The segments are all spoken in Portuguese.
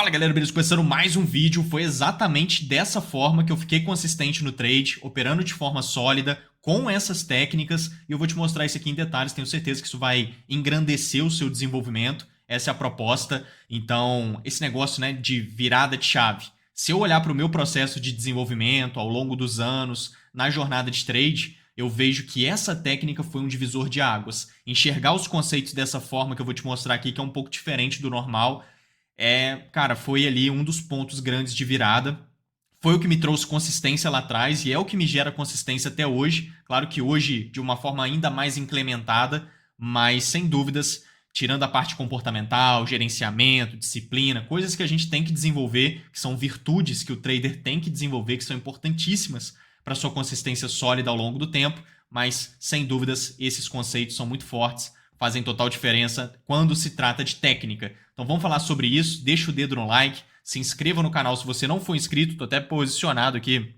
Fala galera, beleza? Começando mais um vídeo. Foi exatamente dessa forma que eu fiquei consistente no trade, operando de forma sólida, com essas técnicas, e eu vou te mostrar isso aqui em detalhes. Tenho certeza que isso vai engrandecer o seu desenvolvimento. Essa é a proposta. Então, esse negócio, né, de virada de chave. Se eu olhar para o meu processo de desenvolvimento ao longo dos anos, na jornada de trade, eu vejo que essa técnica foi um divisor de águas. Enxergar os conceitos dessa forma que eu vou te mostrar aqui, que é um pouco diferente do normal, cara, foi ali um dos pontos grandes de virada. Foi o que me trouxe consistência lá atrás e é o que me gera consistência até hoje. Claro que hoje de uma forma ainda mais implementada, mas sem dúvidas, tirando a parte comportamental, gerenciamento, disciplina, coisas que a gente tem que desenvolver, que são virtudes que o trader tem que desenvolver, que são importantíssimas para sua consistência sólida ao longo do tempo, mas sem dúvidas esses conceitos são muito fortes, fazem total diferença quando se trata de técnica. Então vamos falar sobre isso, deixa o dedo no like, se inscreva no canal se você não for inscrito, tô até posicionado aqui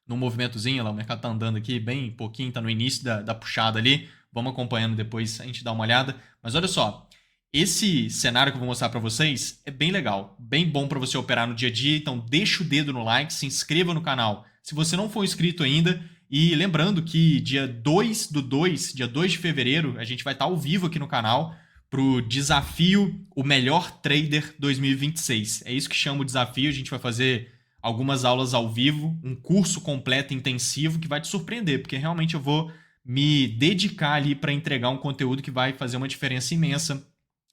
no movimentozinho, lá o mercado tá andando aqui bem pouquinho, tá no início da puxada ali, vamos acompanhando depois, a gente dá uma olhada. Mas olha só, esse cenário que eu vou mostrar para vocês é bem legal, bem bom para você operar no dia a dia, então deixa o dedo no like, se inscreva no canal se você não for inscrito ainda. E lembrando que dia 2 de fevereiro, a gente vai estar ao vivo aqui no canal para o desafio O Melhor Trader 2026. É isso que chama o desafio, a gente vai fazer algumas aulas ao vivo, um curso completo intensivo que vai te surpreender, porque realmente eu vou me dedicar ali para entregar um conteúdo que vai fazer uma diferença imensa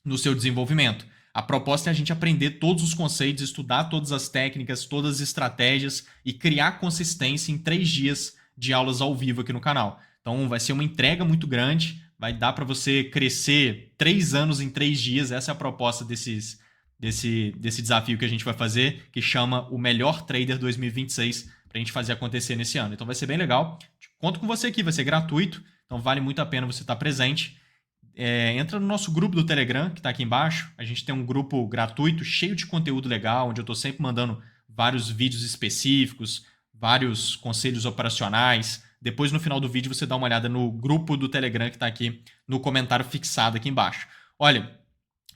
no seu desenvolvimento. A proposta é a gente aprender todos os conceitos, estudar todas as técnicas, todas as estratégias e criar consistência em 3 dias de aulas ao vivo aqui no canal. Então vai ser uma entrega muito grande, vai dar para você crescer 3 anos em 3 dias. Essa é a proposta desse desafio que a gente vai fazer, que chama o Melhor Trader 2026, para a gente fazer acontecer nesse ano. Então vai ser bem legal. Conto com você aqui, vai ser gratuito, então vale muito a pena você estar presente. Entra no nosso grupo do Telegram, que está aqui embaixo. A gente tem um grupo gratuito, cheio de conteúdo legal, onde eu estou sempre mandando vários vídeos específicos, vários conselhos operacionais. Depois, no final do vídeo, você dá uma olhada no grupo do Telegram que está aqui no comentário fixado aqui embaixo. Olha,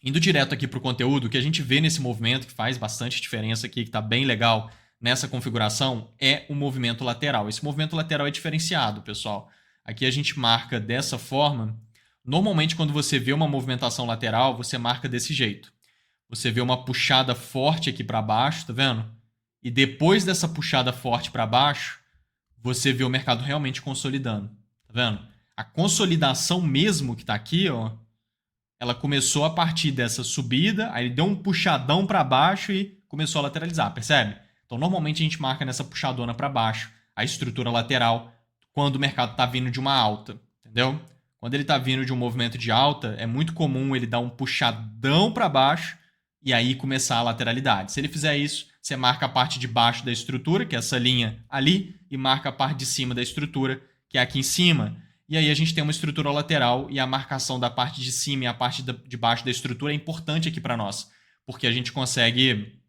indo direto aqui para o conteúdo, o que a gente vê nesse movimento, que faz bastante diferença aqui, que está bem legal nessa configuração, é o movimento lateral. Esse movimento lateral é diferenciado, pessoal. Aqui a gente marca dessa forma. Normalmente, quando você vê uma movimentação lateral, você marca desse jeito. Você vê uma puxada forte aqui para baixo, tá vendo? E depois dessa puxada forte para baixo, você vê o mercado realmente consolidando, tá vendo? A consolidação mesmo que tá aqui, ó, ela começou a partir dessa subida, aí deu um puxadão para baixo e começou a lateralizar, percebe? Então, normalmente a gente marca nessa puxadona para baixo a estrutura lateral quando o mercado tá vindo de uma alta, entendeu? Quando ele está vindo de um movimento de alta, é muito comum ele dar um puxadão para baixo e aí começar a lateralidade. Se ele fizer isso, você marca a parte de baixo da estrutura, que é essa linha ali, e marca a parte de cima da estrutura, que é aqui em cima. E aí a gente tem uma estrutura lateral e a marcação da parte de cima e a parte de baixo da estrutura é importante aqui para nós, porque a gente consegue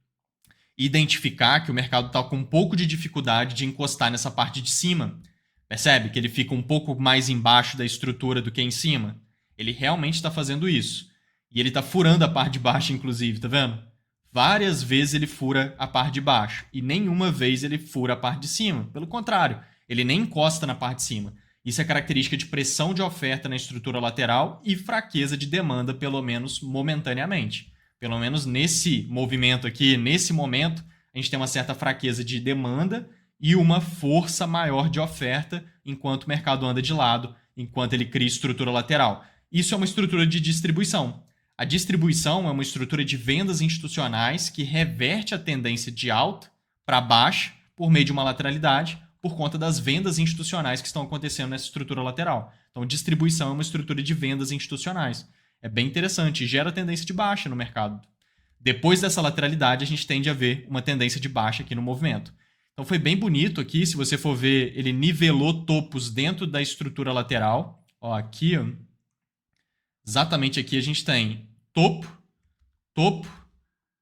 identificar que o mercado está com um pouco de dificuldade de encostar nessa parte de cima. Percebe que ele fica um pouco mais embaixo da estrutura do que em cima? Ele realmente está fazendo isso. E ele está furando a parte de baixo, inclusive, tá vendo? Várias vezes ele fura a parte de baixo e nenhuma vez ele fura a parte de cima. Pelo contrário, ele nem encosta na parte de cima. Isso é característica de pressão de oferta na estrutura lateral e fraqueza de demanda, pelo menos momentaneamente. Pelo menos nesse movimento aqui, nesse momento, a gente tem uma certa fraqueza de demanda e uma força maior de oferta enquanto o mercado anda de lado, enquanto ele cria estrutura lateral. Isso é uma estrutura de distribuição. A distribuição é uma estrutura de vendas institucionais que reverte a tendência de alta para baixo por meio de uma lateralidade por conta das vendas institucionais que estão acontecendo nessa estrutura lateral. Então, distribuição é uma estrutura de vendas institucionais. É bem interessante, gera tendência de baixa no mercado. Depois dessa lateralidade, a gente tende a ver uma tendência de baixa aqui no movimento. Então foi bem bonito aqui, se você for ver, ele nivelou topos dentro da estrutura lateral. Ó, aqui, ó, exatamente aqui a gente tem topo, topo,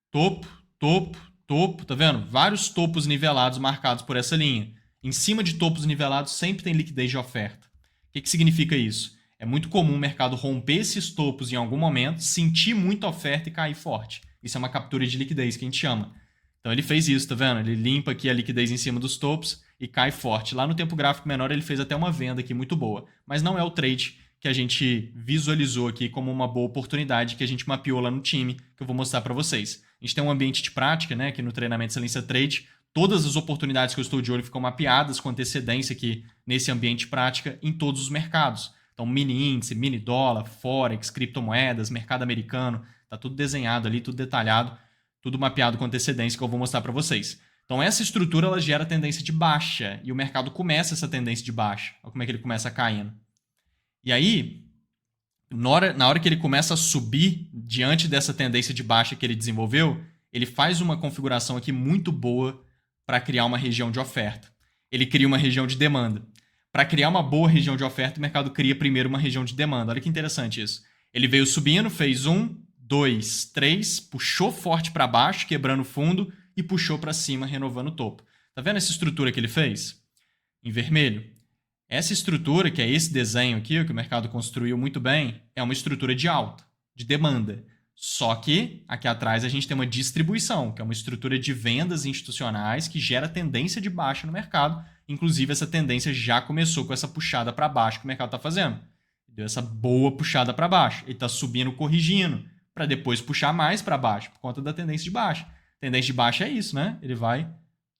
topo, topo, topo, tá vendo? Vários topos nivelados marcados por essa linha. Em cima de topos nivelados sempre tem liquidez de oferta. O que significa isso? É muito comum o mercado romper esses topos em algum momento, sentir muita oferta e cair forte. Isso é uma captura de liquidez que a gente chama. Então ele fez isso, tá vendo? Ele limpa aqui a liquidez em cima dos topos e cai forte. Lá no tempo gráfico menor ele fez até uma venda aqui muito boa, mas não é o trade que a gente visualizou aqui como uma boa oportunidade que a gente mapeou lá no time, que eu vou mostrar para vocês. A gente tem um ambiente de prática, né, aqui no treinamento Excelência Trade. Todas as oportunidades que eu estou de olho ficam mapeadas com antecedência aqui nesse ambiente de prática em todos os mercados. Então, mini índice, mini dólar, forex, criptomoedas, mercado americano, tá tudo desenhado ali, tudo detalhado, tudo mapeado com antecedência que eu vou mostrar para vocês. Então, essa estrutura ela gera tendência de baixa e o mercado começa essa tendência de baixa. Olha como é que ele começa caindo. E aí, na hora que ele começa a subir diante dessa tendência de baixa que ele desenvolveu, ele faz uma configuração aqui muito boa para criar uma região de oferta. Ele cria uma região de demanda. Para criar uma boa região de oferta, o mercado cria primeiro uma região de demanda. Olha que interessante isso. Ele veio subindo, fez 1, 2, 3, puxou forte para baixo, quebrando o fundo e puxou para cima, renovando o topo. Tá vendo essa estrutura que ele fez? Em vermelho. Essa estrutura, que é esse desenho aqui, que o mercado construiu muito bem, é uma estrutura de alta, de demanda. Só que aqui atrás a gente tem uma distribuição, que é uma estrutura de vendas institucionais que gera tendência de baixa no mercado. Inclusive, essa tendência já começou com essa puxada para baixo que o mercado está fazendo. Deu essa boa puxada para baixo. Ele está subindo, corrigindo, para depois puxar mais para baixo, por conta da tendência de baixa. Tendência de baixa é isso, né? Ele vai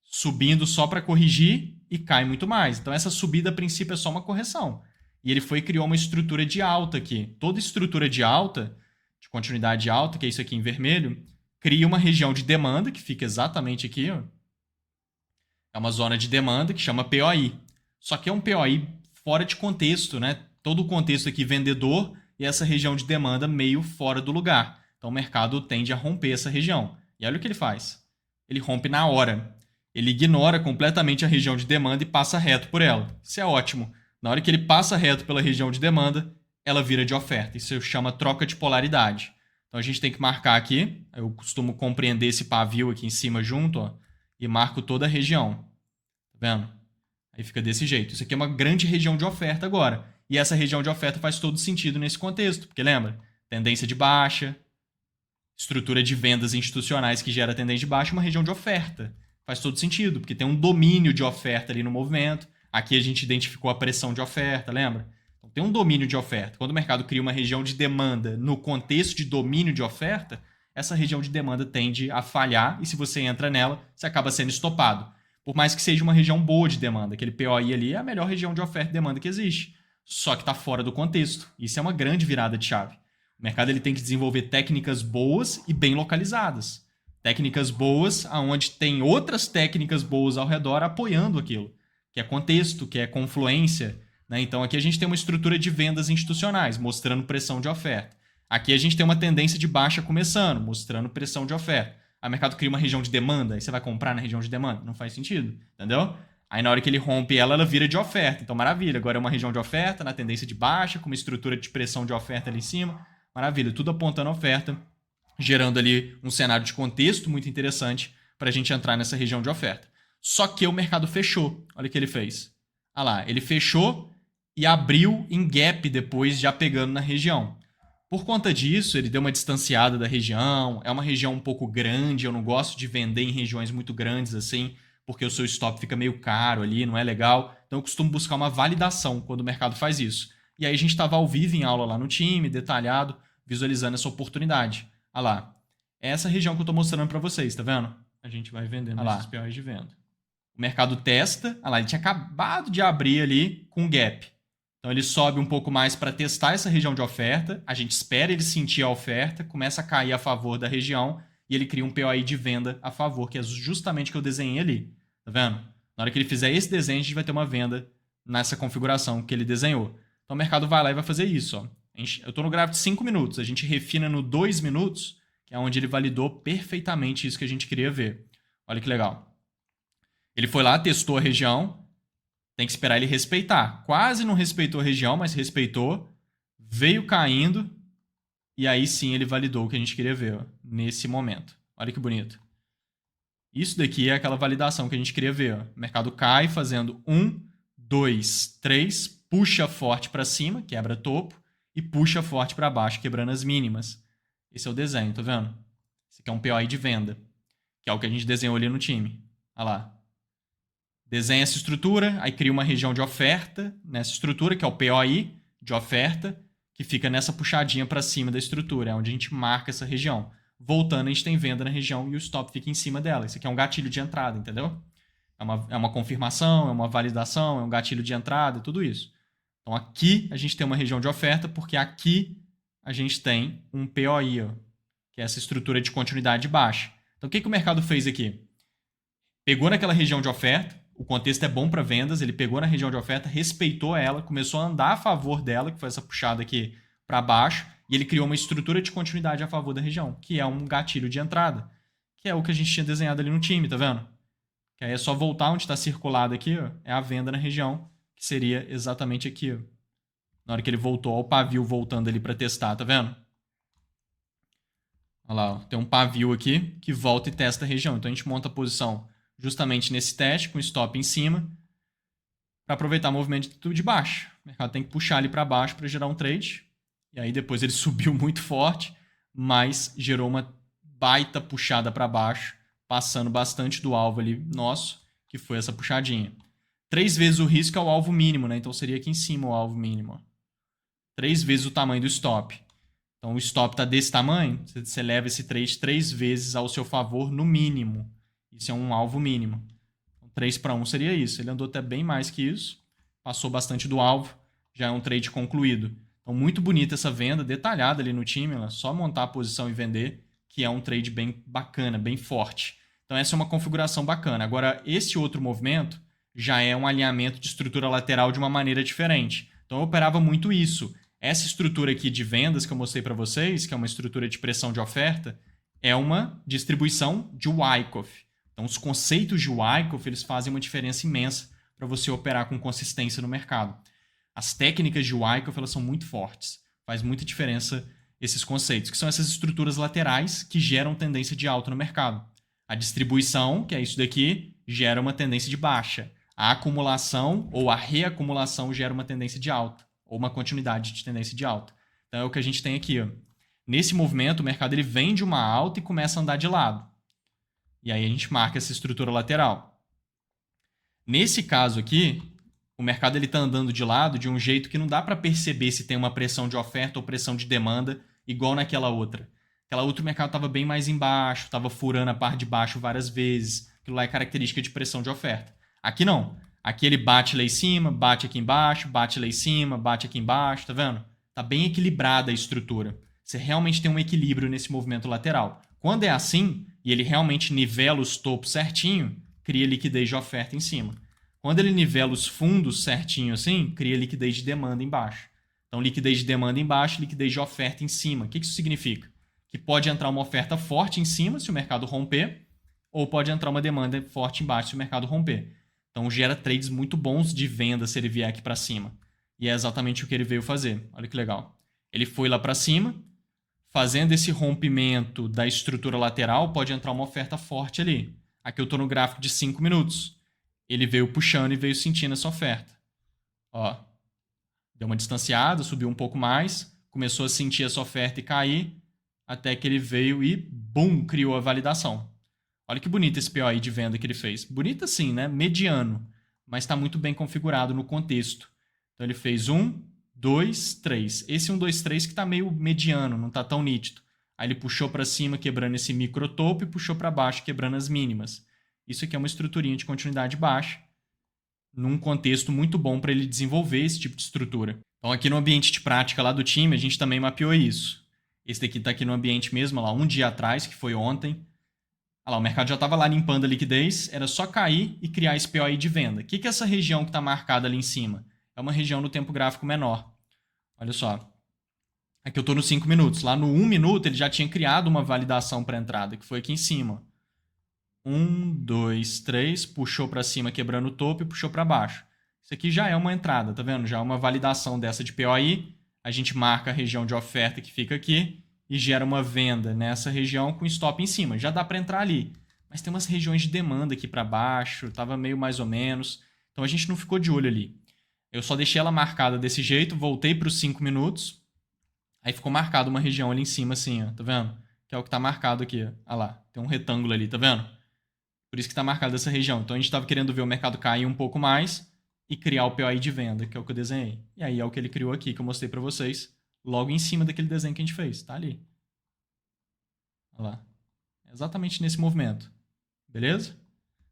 subindo só para corrigir e cai muito mais. Então, essa subida, a princípio, é só uma correção. E ele foi e criou uma estrutura de alta aqui. Toda estrutura de alta, de continuidade alta, que é isso aqui em vermelho, cria uma região de demanda, que fica exatamente aqui, ó. É uma zona de demanda que chama POI. Só que é um POI fora de contexto, né? Todo o contexto aqui vendedor e essa região de demanda meio fora do lugar. Então o mercado tende a romper essa região. E olha o que ele faz. Ele rompe na hora. Ele ignora completamente a região de demanda e passa reto por ela. Isso é ótimo. Na hora que ele passa reto pela região de demanda, ela vira de oferta. Isso chama troca de polaridade. Então a gente tem que marcar aqui. Eu costumo compreender esse pavio aqui em cima junto, ó, e marco toda a região. Tá vendo? Aí fica desse jeito. Isso aqui é uma grande região de oferta agora. E essa região de oferta faz todo sentido nesse contexto. Porque lembra? Tendência de baixa, estrutura de vendas institucionais que gera tendência de baixa, uma região de oferta. Faz todo sentido, porque tem um domínio de oferta ali no movimento. Aqui a gente identificou a pressão de oferta, lembra? Então tem um domínio de oferta. Quando o mercado cria uma região de demanda no contexto de domínio de oferta, essa região de demanda tende a falhar e se você entra nela, você acaba sendo estopado. Por mais que seja uma região boa de demanda, aquele POI ali é a melhor região de oferta e demanda que existe. Só que está fora do contexto. Isso é uma grande virada de chave. O mercado ele tem que desenvolver técnicas boas e bem localizadas. Técnicas boas onde tem outras técnicas boas ao redor apoiando aquilo. Que é contexto, que é confluência. Né? Então aqui a gente tem uma estrutura de vendas institucionais, mostrando pressão de oferta. Aqui a gente tem uma tendência de baixa começando, mostrando pressão de oferta. Aí o mercado cria uma região de demanda, aí você vai comprar na região de demanda? Não faz sentido, entendeu? Aí na hora que ele rompe ela, ela vira de oferta. Então maravilha, agora é uma região de oferta, na tendência de baixa, com uma estrutura de pressão de oferta ali em cima. Maravilha, tudo apontando a oferta, gerando ali um cenário de contexto muito interessante para a gente entrar nessa região de oferta. Só que o mercado fechou. Olha o que ele fez. Olha lá, ele fechou e abriu em gap depois, já pegando na região. Por conta disso, ele deu uma distanciada da região. É uma região um pouco grande, eu não gosto de vender em regiões muito grandes assim, porque o seu stop fica meio caro ali, não é legal. Então eu costumo buscar uma validação quando o mercado faz isso. E aí a gente estava ao vivo em aula lá no time, detalhado, visualizando essa oportunidade. Olha lá. É essa região que eu estou mostrando para vocês, tá vendo? A gente vai vendendo esses POs de venda. O mercado testa. Olha lá, ele tinha acabado de abrir ali com gap. Então ele sobe um pouco mais para testar essa região de oferta. A gente espera ele sentir a oferta, começa a cair a favor da região e ele cria um POI de venda a favor, que é justamente o que eu desenhei ali. Tá vendo? Na hora que ele fizer esse desenho, a gente vai ter uma venda nessa configuração que ele desenhou. Então o mercado vai lá e vai fazer isso. Ó. Eu estou no gráfico de 5 minutos. A gente refina no 2 minutos, que é onde ele validou perfeitamente isso que a gente queria ver. Olha que legal. Ele foi lá, testou a região. Tem que esperar ele respeitar. Quase não respeitou a região, mas respeitou. Veio caindo. E aí sim ele validou o que a gente queria ver, ó, nesse momento. Olha que bonito. Isso daqui é aquela validação que a gente queria ver. Ó. O mercado cai fazendo 1, 2, 3. Puxa forte para cima, quebra topo. E puxa forte para baixo, quebrando as mínimas. Esse é o desenho, tá vendo? Esse aqui é um POI de venda, que é o que a gente desenhou ali no time. Olha lá. Desenha essa estrutura, aí cria uma região de oferta nessa estrutura, que é o POI de oferta, que fica nessa puxadinha para cima da estrutura, é onde a gente marca essa região. Voltando, a gente tem venda na região e o stop fica em cima dela. Isso aqui é um gatilho de entrada, entendeu? É uma confirmação, é uma validação, é um gatilho de entrada, tudo isso. Então aqui a gente tem uma região de oferta, porque aqui a gente tem um POI, ó, que é essa estrutura de continuidade baixa. Então o que o mercado fez aqui? Pegou naquela região de oferta, o contexto é bom para vendas, ele pegou na região de oferta, respeitou ela, começou a andar a favor dela, que foi essa puxada aqui para baixo, e ele criou uma estrutura de continuidade a favor da região, que é um gatilho de entrada, que é o que a gente tinha desenhado ali no time, tá vendo? Que aí é só voltar onde está circulado aqui, ó, é a venda na região, que seria exatamente aqui, ó. Na hora que ele voltou, ó, o pavio voltando ali para testar, tá vendo? Olha lá, ó, tem um pavio aqui que volta e testa a região. Então a gente monta a posição justamente nesse teste, com stop em cima, para aproveitar o movimento de baixo. O mercado tem que puxar ali para baixo para gerar um trade. E aí depois ele subiu muito forte, mas gerou uma baita puxada para baixo, passando bastante do alvo ali nosso, que foi essa puxadinha. 3 vezes o risco é o alvo mínimo, né? Então seria aqui em cima o alvo mínimo. 3 vezes o tamanho do stop. Então o stop está desse tamanho, você leva esse trade 3 vezes ao seu favor no mínimo. Isso é um alvo mínimo. Então, 3 para 1 seria isso. Ele andou até bem mais que isso, passou bastante do alvo, já é um trade concluído. Então muito bonita essa venda, detalhada ali no time, só montar a posição e vender, que é um trade bem bacana, bem forte. Então essa é uma configuração bacana. Agora, esse outro movimento já é um alinhamento de estrutura lateral de uma maneira diferente. Então eu operava muito isso. Essa estrutura aqui de vendas que eu mostrei para vocês, que é uma estrutura de pressão de oferta, é uma distribuição de Wyckoff. Então os conceitos de Wyckoff, eles fazem uma diferença imensa para você operar com consistência no mercado. As técnicas de Wyckoff, elas são muito fortes. Faz muita diferença esses conceitos, que são essas estruturas laterais que geram tendência de alta no mercado. A distribuição, que é isso daqui, gera uma tendência de baixa. A acumulação ou a reacumulação gera uma tendência de alta, ou uma continuidade de tendência de alta. Então é o que a gente tem aqui, ó. Nesse movimento, o mercado ele vem de uma alta e começa a andar de lado. E aí a gente marca essa estrutura lateral. Nesse caso aqui, o mercado está andando de lado de um jeito que não dá para perceber se tem uma pressão de oferta ou pressão de demanda, igual naquela outra. Aquela outra o mercado estava bem mais embaixo, estava furando a parte de baixo várias vezes. Aquilo lá é característica de pressão de oferta. Aqui não. Aqui ele bate lá em cima, bate aqui embaixo, bate lá em cima, bate aqui embaixo, tá vendo? Tá bem equilibrada a estrutura. Você realmente tem um equilíbrio nesse movimento lateral. Quando é assim, e ele realmente nivela os topos certinho, cria liquidez de oferta em cima. Quando ele nivela os fundos certinho assim, cria liquidez de demanda embaixo. Então, liquidez de demanda embaixo, liquidez de oferta em cima. O que isso significa? Que pode entrar uma oferta forte em cima se o mercado romper, ou pode entrar uma demanda forte embaixo se o mercado romper. Então, gera trades muito bons de venda se ele vier aqui para cima. E é exatamente o que ele veio fazer. Olha que legal. Ele foi lá para cima, fazendo esse rompimento da estrutura lateral, pode entrar uma oferta forte ali. Aqui eu estou no gráfico de 5 minutos. Ele veio puxando e veio sentindo essa oferta. Ó, deu uma distanciada, subiu um pouco mais, começou a sentir essa oferta e cair, até que ele veio e, bum, criou a validação. Olha que bonito esse POI de venda que ele fez. Bonito assim, né? Mediano, mas está muito bem configurado no contexto. Então ele fez 1, 2, 3. Esse 1, 2, 3 que está meio mediano, não está tão nítido. Aí ele puxou para cima, quebrando esse microtopo, e puxou para baixo, quebrando as mínimas. Isso aqui é uma estruturinha de continuidade baixa, num contexto muito bom para ele desenvolver esse tipo de estrutura. Então aqui no ambiente de prática lá do time, a gente também mapeou isso. Esse daqui está aqui no ambiente mesmo, lá um dia atrás, que foi ontem. Olha lá, o mercado já estava lá limpando a liquidez, era só cair e criar esse POI de venda. O que é essa região que está marcada ali em cima? É uma região no tempo gráfico menor. Olha só. Aqui eu estou nos 5 minutos. Lá no 1 minuto ele já tinha criado uma validação para entrada, que foi aqui em cima. 1, 2, 3, puxou para cima quebrando o topo e puxou para baixo. Isso aqui já é uma entrada, tá vendo? Já é uma validação dessa de POI. A gente marca a região de oferta que fica aqui e gera uma venda nessa região com stop em cima. Já dá para entrar ali. Mas tem umas regiões de demanda aqui para baixo, estava meio mais ou menos. Então a gente não ficou de olho ali. Eu só deixei ela marcada desse jeito, voltei para os 5 minutos. Aí ficou marcada uma região ali em cima assim, ó, tá vendo? que é o que está marcado aqui. Olha lá, tem um retângulo ali, tá vendo? Por isso que está marcado essa região. Então a gente estava querendo ver o mercado cair um pouco mais e criar o POI de venda, que é o que eu desenhei. E aí é o que ele criou aqui, que eu mostrei para vocês, logo em cima daquele desenho que a gente fez. Tá ali. Olha lá. Exatamente nesse movimento. Beleza?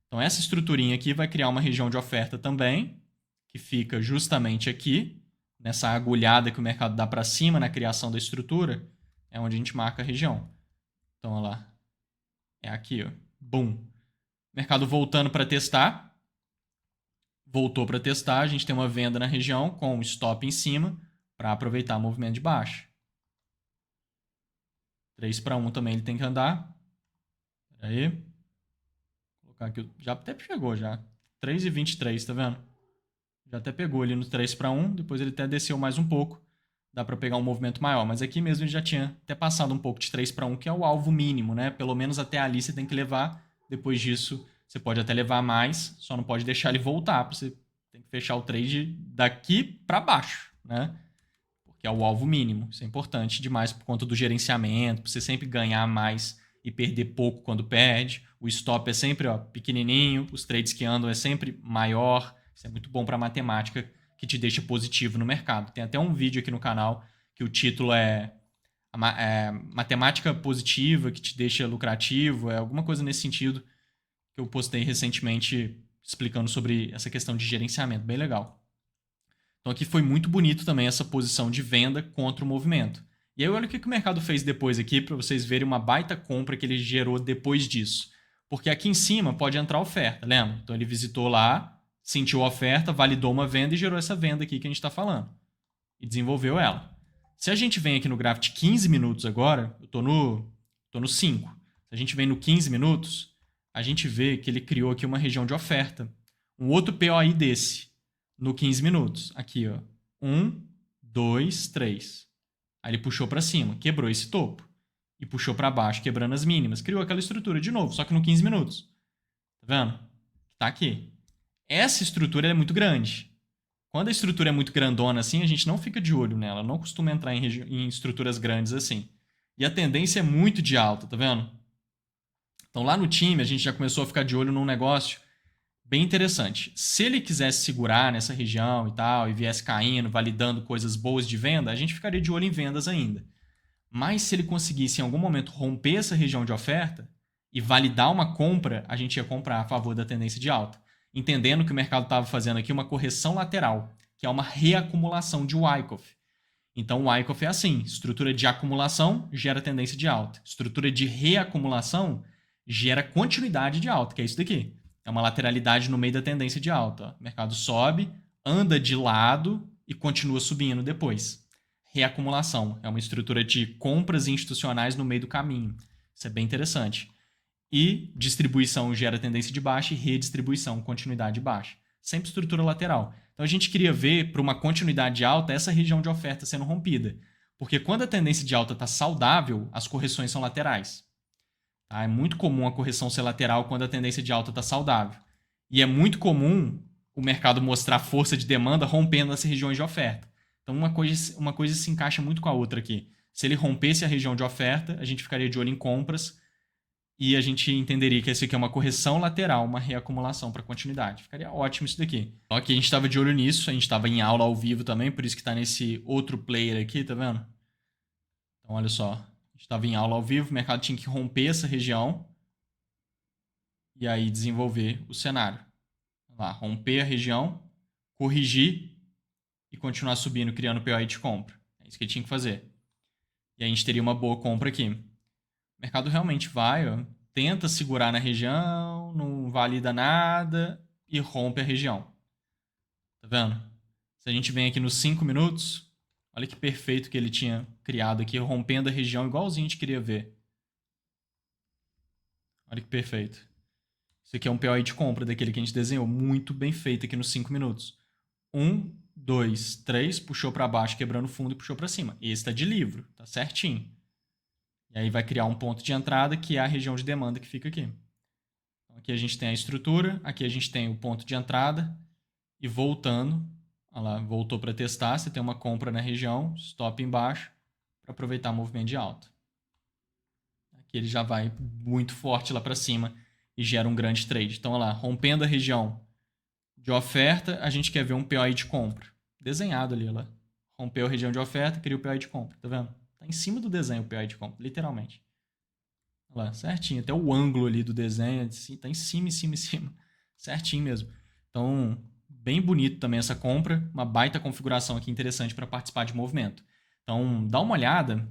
Então essa estruturinha aqui vai criar uma região de oferta também, que fica justamente aqui, nessa agulhada que o mercado dá para cima na criação da estrutura, é onde a gente marca a região. Então, olha lá. É aqui, ó. Bum. Mercado voltando para testar. Voltou para testar, a gente tem uma venda na região com um stop em cima para aproveitar o movimento de baixa. 3 para 1 também ele tem que andar. Espera aí. Vou colocar aqui, já até chegou já. 3,23, tá vendo? Já até pegou ali no 3 para 1, depois ele até desceu mais um pouco. Dá para pegar um movimento maior, mas aqui mesmo ele já tinha até passado um pouco de 3 para 1, que é o alvo mínimo, né? Pelo menos até ali você tem que levar. Depois disso, você pode até levar mais, só não pode deixar ele voltar. Você tem que fechar o trade daqui para baixo, né? Porque é o alvo mínimo. Isso é importante demais por conta do gerenciamento, para você sempre ganhar mais e perder pouco quando perde. O stop é sempre pequenininho, os trades que andam é sempre maior. Isso é muito bom para matemática, que te deixa positivo no mercado. Tem até um vídeo aqui no canal que o título é matemática positiva que te deixa lucrativo, é alguma coisa nesse sentido que eu postei recentemente explicando sobre essa questão de gerenciamento, bem legal. Então aqui foi muito bonito também essa posição de venda contra o movimento. E aí olha o que o mercado fez depois aqui para vocês verem uma baita compra que ele gerou depois disso. Porque aqui em cima pode entrar oferta, lembra? Então ele visitou lá, sentiu a oferta, validou uma venda e gerou essa venda aqui que a gente está falando. E desenvolveu ela. Se a gente vem aqui no gráfico de 15 minutos agora, eu tô no 5. Se a gente vem no 15 minutos, a gente vê que ele criou aqui uma região de oferta. Um outro POI desse, no 15 minutos. Aqui, ó. 1, 2, 3. Aí ele puxou para cima, quebrou esse topo. E puxou para baixo, quebrando as mínimas. Criou aquela estrutura de novo, só que no 15 minutos. Tá vendo? Tá aqui. Essa estrutura é muito grande. Quando a estrutura é muito grandona assim, a gente não fica de olho nela. Não costuma entrar em estruturas grandes assim. E a tendência é muito de alta, tá vendo? Então lá no time a gente já começou a ficar de olho num negócio bem interessante. Se ele quisesse segurar nessa região e tal, e viesse caindo, validando coisas boas de venda, a gente ficaria de olho em vendas ainda. Mas se ele conseguisse em algum momento romper essa região de oferta e validar uma compra, a gente ia comprar a favor da tendência de alta. Entendendo que o mercado estava fazendo aqui uma correção lateral, que é uma reacumulação de Wyckoff. Então o Wyckoff é assim, estrutura de acumulação gera tendência de alta. Estrutura de reacumulação gera continuidade de alta, que é isso daqui. É uma lateralidade no meio da tendência de alta. O mercado sobe, anda de lado e continua subindo depois. Reacumulação é uma estrutura de compras institucionais no meio do caminho. Isso é bem interessante. E distribuição gera tendência de baixa e redistribuição, continuidade de baixa. Sempre estrutura lateral. Então a gente queria ver para uma continuidade alta essa região de oferta sendo rompida. Porque quando a tendência de alta está saudável, as correções são laterais. Tá? É muito comum a correção ser lateral quando a tendência de alta está saudável. E é muito comum o mercado mostrar força de demanda rompendo as regiões de oferta. Então uma coisa se encaixa muito com a outra aqui. Se ele rompesse a região de oferta, a gente ficaria de olho em compras e a gente entenderia que esse aqui é uma correção lateral, uma reacumulação para continuidade. Ficaria ótimo isso daqui. Então aqui a gente estava de olho nisso, a gente estava em aula ao vivo também, por isso que está nesse outro player aqui, tá vendo? Então olha só, a gente estava em aula ao vivo, o mercado tinha que romper essa região e aí desenvolver o cenário. Lá, romper a região, corrigir e continuar subindo, criando POI de compra. É isso que ele tinha que fazer. E aí a gente teria uma boa compra aqui. O mercado realmente vai, ó, tenta segurar na região, não valida nada e rompe a região. Tá vendo? Se a gente vem aqui nos 5 minutos, olha que perfeito que ele tinha criado aqui, rompendo a região igualzinho a gente queria ver. Olha que perfeito. Isso aqui é um POI de compra daquele que a gente desenhou. Muito bem feito aqui nos 5 minutos. 1, 2, 3, puxou para baixo, quebrando o fundo e puxou para cima. Esse está de livro, tá certinho. E aí vai criar um ponto de entrada, que é a região de demanda que fica aqui. Então, aqui a gente tem a estrutura, aqui a gente tem o ponto de entrada. E voltando, olha lá, voltou para testar, você tem uma compra na região, stop embaixo, para aproveitar o movimento de alta. que ele já vai muito forte lá para cima e gera um grande trade. Então, olha lá, rompendo a região de oferta, a gente quer ver um POI de compra. Desenhado ali, olha lá. Rompeu a região de oferta, cria o POI de compra. Tá vendo? Tá em cima do desenho o POI de compra, literalmente. Olha lá, certinho. Até o ângulo ali do desenho, assim, tá em cima, em cima, em cima. Certinho mesmo. Então, bem bonito também essa compra. Uma baita configuração aqui interessante para participar de movimento. Então, dá uma olhada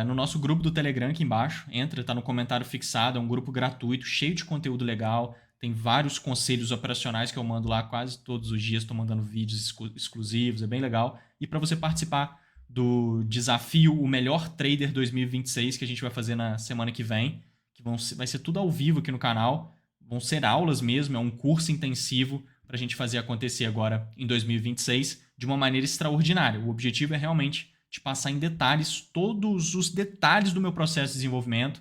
no nosso grupo do Telegram aqui embaixo. Entra, tá no comentário fixado. É um grupo gratuito, cheio de conteúdo legal. Tem vários conselhos operacionais que eu mando lá quase todos os dias. Estou mandando vídeos exclusivos, é bem legal. E para você participar do desafio O Melhor Trader 2026, que a gente vai fazer na semana que vem, que vai ser tudo ao vivo aqui no canal. Vão ser aulas mesmo, é um curso intensivo para a gente fazer acontecer agora em 2026 de uma maneira extraordinária. O objetivo é realmente te passar em detalhes todos os detalhes do meu processo de desenvolvimento,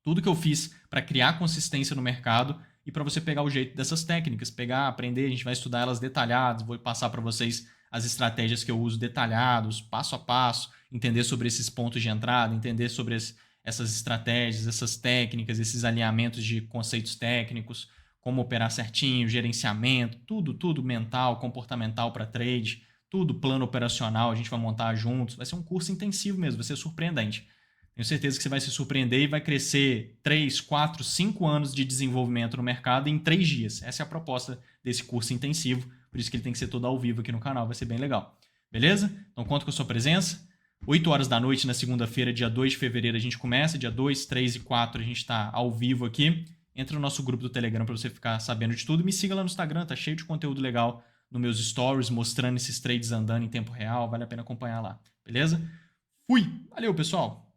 tudo que eu fiz para criar consistência no mercado e para você pegar o jeito dessas técnicas, pegar, aprender, a gente vai estudar elas detalhadas, vou passar para vocês as estratégias que eu uso detalhados, passo a passo, entender sobre esses pontos de entrada, entender sobre essas estratégias, essas técnicas, esses alinhamentos de conceitos técnicos, como operar certinho, gerenciamento, tudo mental, comportamental para trade, tudo plano operacional, a gente vai montar juntos. Vai ser um curso intensivo mesmo, vai ser surpreendente. Tenho certeza que você vai se surpreender e vai crescer 3, 4, 5 anos de desenvolvimento no mercado em 3 dias. Essa é a proposta desse curso intensivo, por isso que ele tem que ser todo ao vivo aqui no canal, vai ser bem legal. Beleza? Então conto com a sua presença. 8 horas da noite na segunda-feira, dia 2 de fevereiro, a gente começa. Dia 2, 3 e 4 a gente está ao vivo aqui. Entra no nosso grupo do Telegram para você ficar sabendo de tudo. Me siga lá no Instagram, tá cheio de conteúdo legal nos meus stories, mostrando esses trades andando em tempo real. Vale a pena acompanhar lá. Beleza? Fui! Valeu, pessoal!